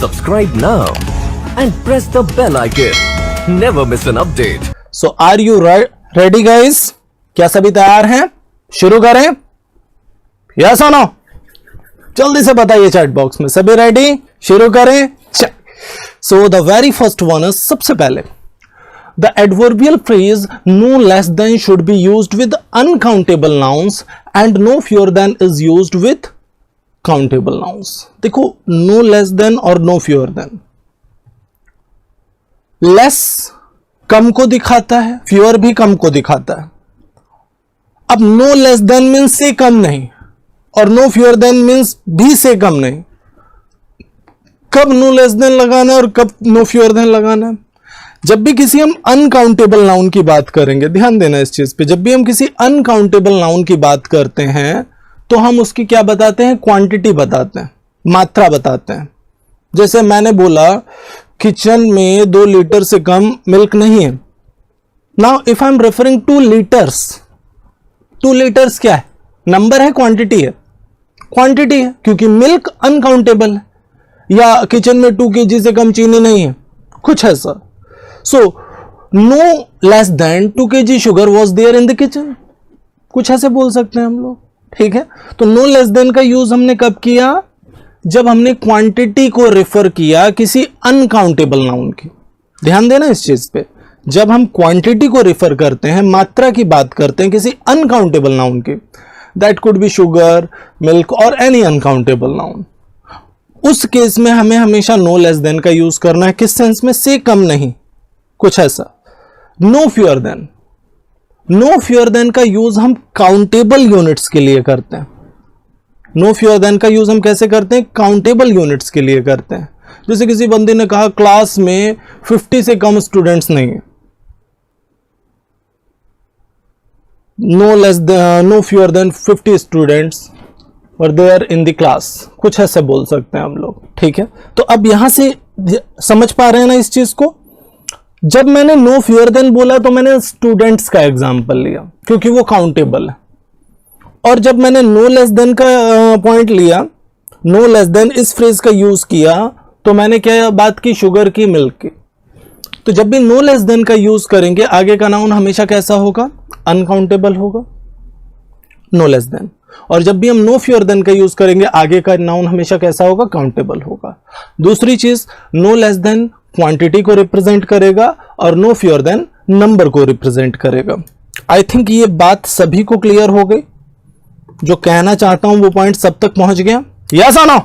Subscribe now and press the bell icon. Never miss an update. So are you ready guys? क्या सभी तैयार हैं? शुरू करें? Yes or no? जल्दी से बताइए चैट बॉक्स में, सभी रेडी? शुरू करें? So the very first one is, सबसे पहले the adverbial phrase no less than should be used with uncountable nouns and no fewer than is used with countable nouns. देखो no less than और no fewer than, less कम को दिखाता है, fewer भी कम को दिखाता है. अब no less than means से कम नहीं और no fewer than means भी से कम नहीं. कब no less than लगाना है और कब no fewer than लगाना है? जब भी किसी हम अनकाउंटेबल नाउन की बात करेंगे, ध्यान देना इस चीज पे, जब भी हम किसी अनकाउंटेबल नाउन की बात करते हैं तो हम उसकी क्या बताते हैं? क्वांटिटी बताते हैं, मात्रा बताते हैं. जैसे मैंने बोला किचन में 2 लीटर से कम मिल्क नहीं है. Now if I am referring two litres, 2 litres क्या है? नंबर है, क्वांटिटी है? क्वांटिटी है, क्योंकि मिल्क अनकाउंटेबल है. या किचन में 2 kg से कम चीनी नहीं है, कुछ ऐसा. So no less than 2 kg sugar was there in the kitchen, कुछ ऐसे बोल सकते हैं हम लोग. ठीक है, तो नो लेस देन का यूज हमने कब किया? जब हमने क्वांटिटी को रेफर किया किसी अनकाउंटेबल नाउन की. ध्यान देना इस चीज पे, जब हम क्वांटिटी को रेफर करते हैं, मात्रा की बात करते हैं किसी अनकाउंटेबल नाउन की, that could be sugar, milk और एनी अनकाउंटेबल नाउन, उस केस में हमें हमेशा नो लेस देन का यूज करना है. किस सेंस में? से कम नहीं, कुछ ऐसा. No fewer than, no fewer than का यूज हम काउंटेबल यूनिट्स के लिए करते हैं. नो फ्यूअर देन का यूज हम कैसे करते हैं? काउंटेबल यूनिट्स के लिए करते हैं. जैसे किसी बंदे ने कहा क्लास में 50 से कम स्टूडेंट्स नहीं है, नो फ्यूअर देन 50 स्टूडेंट्स और देयर इन द क्लास, कुछ ऐसे बोल सकते हैं हम लोग. ठीक है, तो अब यहां से समझ पा रहे हैं ना इस चीज को? जब मैंने नो फ्यूअर देन बोला तो मैंने स्टूडेंट्स का एग्जांपल लिया क्योंकि वो काउंटेबल है. और जब मैंने नो लेस देन का पॉइंट लिया, नो लेस देन इस फ्रेज का यूज किया, तो मैंने क्या बात की? शुगर की, मिल्क की. तो जब भी नो लेस देन का यूज करेंगे, आगे का नाउन हमेशा कैसा होगा? अनकाउंटेबल होगा, नो लेस देन. और जब भी हम नो फ्यूअर देन का यूज करेंगे, आगे का नाउन हमेशा कैसा होगा? काउंटेबल होगा. दूसरी चीज, नो लेस देन क्वांटिटी को रिप्रेजेंट करेगा और नो फ्यूअर देन नंबर को रिप्रेजेंट करेगा. आई थिंक ये बात सभी को क्लियर हो गई. जो कहना चाहता हूं वो पॉइंट सब तक पहुंच गया? यस और नो?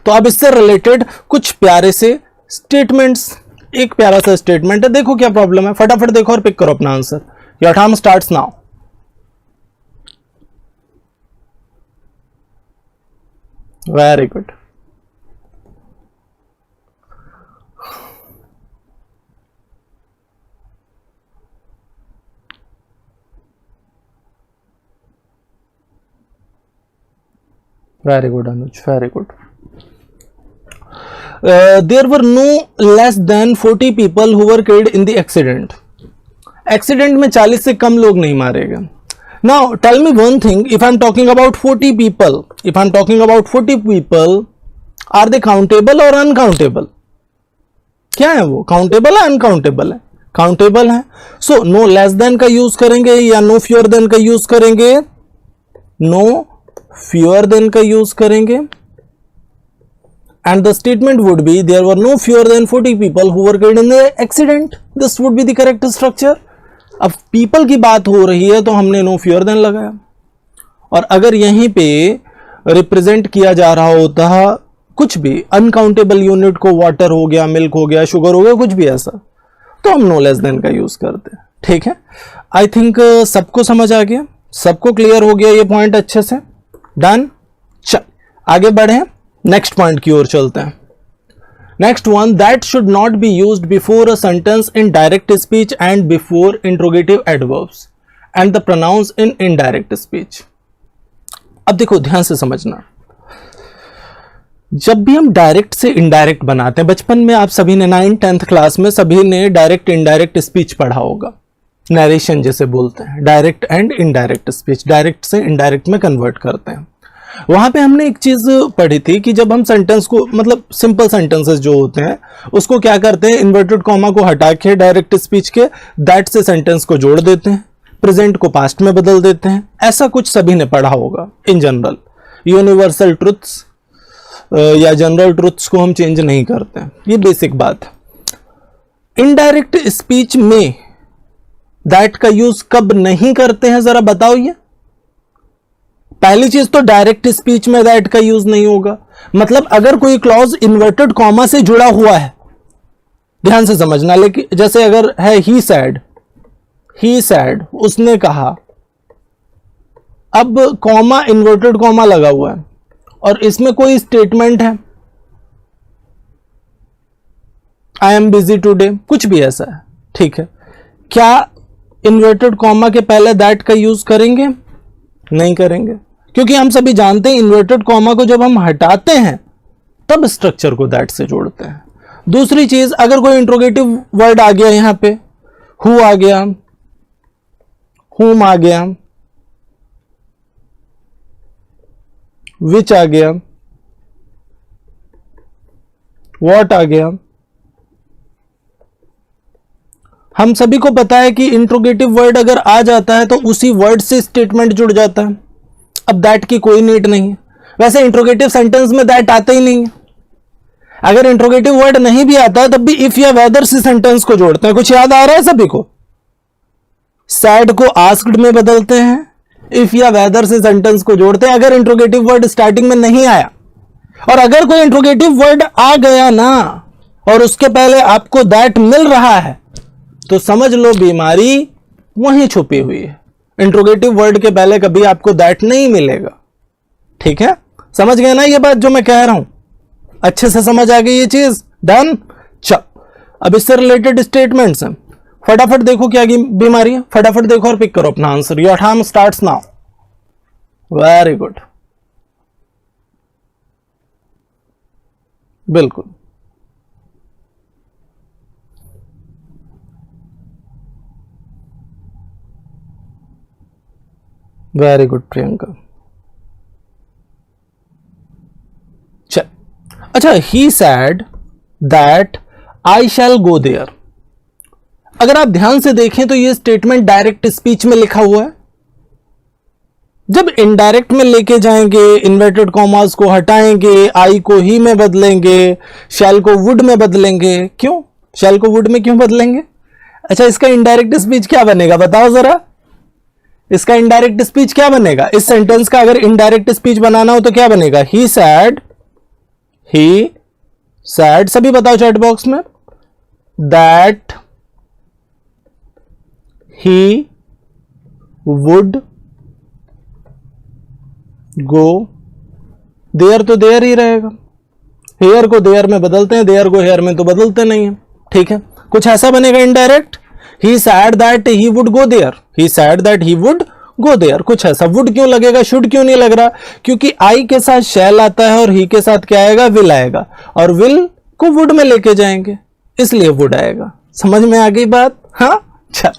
तो अब इससे रिलेटेड कुछ प्यारे से स्टेटमेंट्स. एक प्यारा सा स्टेटमेंट है, देखो क्या प्रॉब्लम है, फटाफट देखो और पिक करो अपना answer. Your time starts now. Very good. Very good, Anuj. Very good. There were no less than 40 people who were killed in the accident. Accident में 40 से कम लोग नहीं मारे गए. Now, tell me one thing. If I'm talking about 40 people, are they countable or uncountable? क्या है वो? Countable है, uncountable है? Countable है. So, no less than का यूज करेंगे या no fewer than का यूज करेंगे? No fewer than का यूज करेंगे. And the statement would be there were no fewer than 40 people who were killed in the accident. This would be the correct structure. अब people की बात हो रही है तो हमने no fewer than लगाया. और अगर यहीं पे रिप्रेजेंट किया जा रहा होता कुछ भी अनकाउंटेबल यूनिट को, वाटर हो गया, मिल्क हो गया, शुगर हो गया, कुछ भी ऐसा, तो हम नो लेस देन का यूज करते हैं. ठीक है, आई थिंक सबको समझ आ गया, सबको क्लियर हो गया ये पॉइंट अच्छे से. डन. चल आगे बढ़े, नेक्स्ट पॉइंट की ओर चलते हैं. Next one, that should not be used before a sentence in direct speech and before interrogative adverbs and the pronounce in indirect speech. अब देखो ध्यान से समझना, जब भी हम डायरेक्ट से इनडायरेक्ट बनाते हैं, बचपन में आप सभी ने 9th 10th क्लास में सभी ने डायरेक्ट इनडायरेक्ट स्पीच पढ़ा होगा. नरेशन जैसे बोलते हैं, direct and indirect speech, direct से इनडायरेक्ट में कन्वर्ट करते हैं. वहां पे हमने एक चीज पढ़ी थी कि जब हम सेंटेंस को, मतलब सिंपल सेंटेंसेस जो होते हैं उसको क्या करते हैं, इन्वर्टेड कॉमा को हटा के डायरेक्ट स्पीच के दैट से सेंटेंस को जोड़ देते हैं, प्रेजेंट को पास्ट में बदल देते हैं। ऐसा कुछ सभी ने पढ़ा होगा इन जनरल। यूनिवर्सल ट्रुथ्स या जनरल ट्रुथ्स को हम चेंज नहीं करते हैं, ये बेसिक बात है। इनडायरेक्ट स्पीच में दैट का यूज कब नहीं करते हैं जरा बताओ। ये पहली चीज तो डायरेक्ट स्पीच में दैट का यूज नहीं होगा। मतलब अगर कोई क्लॉज इन्वर्टेड कॉमा से जुड़ा हुआ है, ध्यान से समझना, लेकिन जैसे अगर है ही सैड, उसने कहा, अब कॉमा इन्वर्टेड कॉमा लगा हुआ है और इसमें कोई स्टेटमेंट है, आई एम बिजी टूडे, कुछ भी ऐसा है, ठीक है, क्या इन्वर्टेड कॉमा के पहले दैट का यूज करेंगे? नहीं करेंगे, क्योंकि हम सभी जानते हैं इन्वर्टेड कॉमा को जब हम हटाते हैं तब स्ट्रक्चर को दैट से जोड़ते हैं। दूसरी चीज, अगर कोई इंट्रोगेटिव वर्ड आ गया यहां पे, हु आ गया, हुम आ गया, विच आ गया, व्हाट आ गया, हम सभी को पता है कि इंट्रोगेटिव वर्ड अगर आ जाता है तो उसी वर्ड से स्टेटमेंट जुड़ जाता है। अब दैट की कोई नीड नहीं है। वैसे इंट्रोगेटिव सेंटेंस में दैट आता ही नहीं है। अगर इंट्रोगेटिव वर्ड नहीं भी आता तब भी इफ या वेदर से सेंटेंस को जोड़ते हैं। कुछ याद आ रहा है सभी को? सैड को आस्क्ड में बदलते हैं, इफ या वेदर से सेंटेंस को जोड़ते हैं अगर इंट्रोगेटिव वर्ड स्टार्टिंग में नहीं आया। और अगर कोई इंट्रोगेटिव वर्ड आ गया ना और उसके पहले आपको दैट मिल रहा है तो समझ लो बीमारी वहीं छुपी हुई है। इंट्रोगेटिव वर्ड के पहले कभी आपको दैट नहीं मिलेगा। ठीक है, समझ गए ना ये बात जो मैं कह रहा हूं? अच्छे से समझ आ गई ये चीज? डन। चल अब इससे रिलेटेड स्टेटमेंट्स हैं, फटाफट देखो क्या बीमारी है, फटाफट देखो और पिक करो अपना answer. Your time starts now. Very good, बिल्कुल वेरी गुड प्रियंका। चल अच्छा, he said that I shall go there. अगर आप ध्यान से देखें तो ये स्टेटमेंट डायरेक्ट स्पीच में लिखा हुआ है। जब इनडायरेक्ट में लेके जाएंगे, इन्वर्टेड कॉमास को हटाएंगे, आई को ही में बदलेंगे, शैल को वुड में बदलेंगे। क्यों शैल को वुड में क्यों बदलेंगे? अच्छा, इसका इनडायरेक्ट स्पीच क्या बनेगा बताओ जरा? इसका इनडायरेक्ट स्पीच क्या बनेगा? इस सेंटेंस का अगर इनडायरेक्ट स्पीच बनाना हो तो क्या बनेगा? ही सैड, सभी बताओ चैट बॉक्स में, that he would go there. तो देयर ही रहेगा, हेयर को देयर में बदलते हैं, देयर को हेयर में तो बदलते नहीं है। ठीक है, कुछ ऐसा बनेगा indirect. He said that he would go there, he said that he would go there, कुछ ऐसा। वुड क्यों लगेगा, शुड क्यों नहीं लग रहा? क्योंकि आई के साथ शैल आता है और ही के साथ क्या आएगा? विल आएगा, और विल को वुड में लेके जाएंगे इसलिए वुड आएगा। समझ में आ गई बात? हाँ, अच्छा,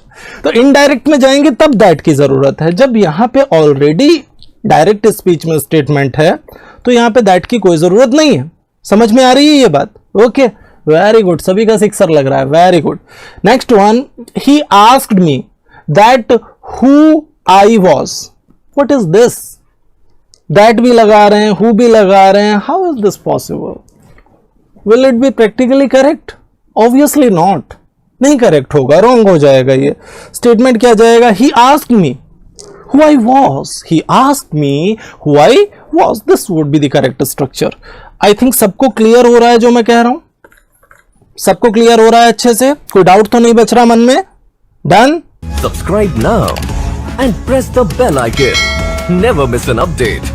तो इनडायरेक्ट में जाएंगे तब दैट की जरूरत है। जब यहां पे ऑलरेडी डायरेक्ट स्पीच में स्टेटमेंट है तो यहां पे दैट की कोई जरूरत नहीं है। समझ में आ रही है ये बात? ओके, वेरी गुड, सभी का सिक्सर लग रहा है। Very good. Next one, he asked me that who I was. What is this? That भी लगा रहे हैं, हु भी लगा रहे हैं। How is this possible? Will it be practically correct? Obviously not, नहीं करेक्ट होगा, रॉन्ग हो जाएगा। ये स्टेटमेंट क्या जाएगा? He asked me who I was. He asked me who I was. This would be the correct structure. I think सबको clear हो रहा है जो मैं कह रहा हूं? सबको क्लियर हो रहा है अच्छे से? कोई डाउट तो नहीं बच रहा मन में? Done. Subscribe now and press the bell icon. Never miss an update.